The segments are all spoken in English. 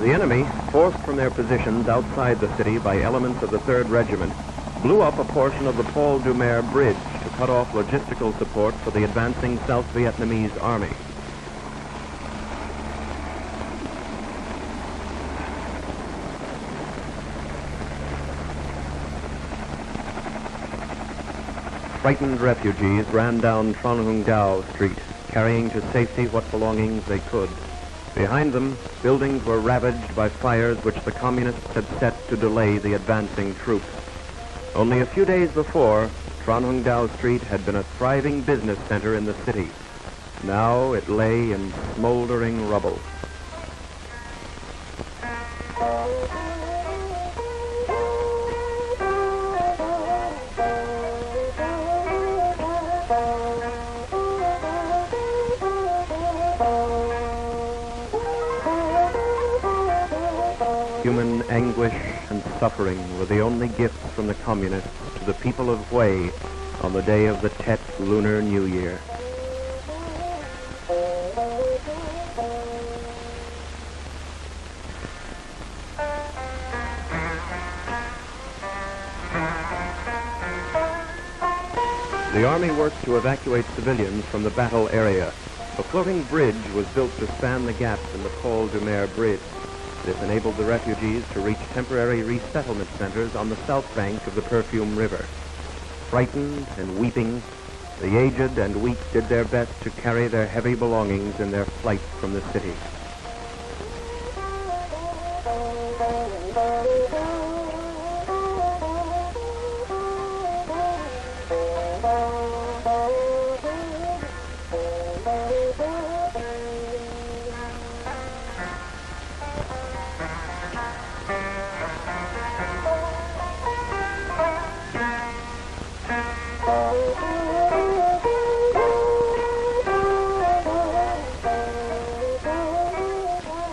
The enemy, forced from their positions outside the city by elements of the 3rd Regiment, blew up a portion of the Paul Doumer Bridge to cut off logistical support for the advancing South Vietnamese army. Frightened refugees ran down Trong Dao Street, carrying to safety what belongings they could. Behind them, buildings were ravaged by fires which the communists had set to delay the advancing troops. Only a few days before, Trong Dao Street had been a thriving business center in the city. Now it lay in smoldering rubble. Human anguish and suffering were the only gifts from the communists to the people of Hue on the day of the Tet Lunar New Year. The army worked to evacuate civilians from the battle area. A floating bridge was built to span the gap in the Paul Doumer Bridge. This enabled the refugees to reach temporary resettlement centers on the south bank of the Perfume River. Frightened and weeping, the aged and weak did their best to carry their heavy belongings in their flight from the city.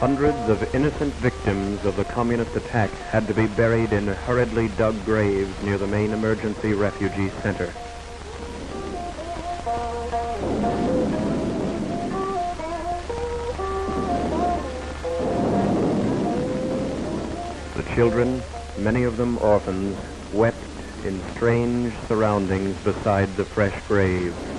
Hundreds of innocent victims of the communist attack had to be buried in hurriedly dug graves near the main emergency refugee center. The children, many of them orphans, wept in strange surroundings beside the fresh graves.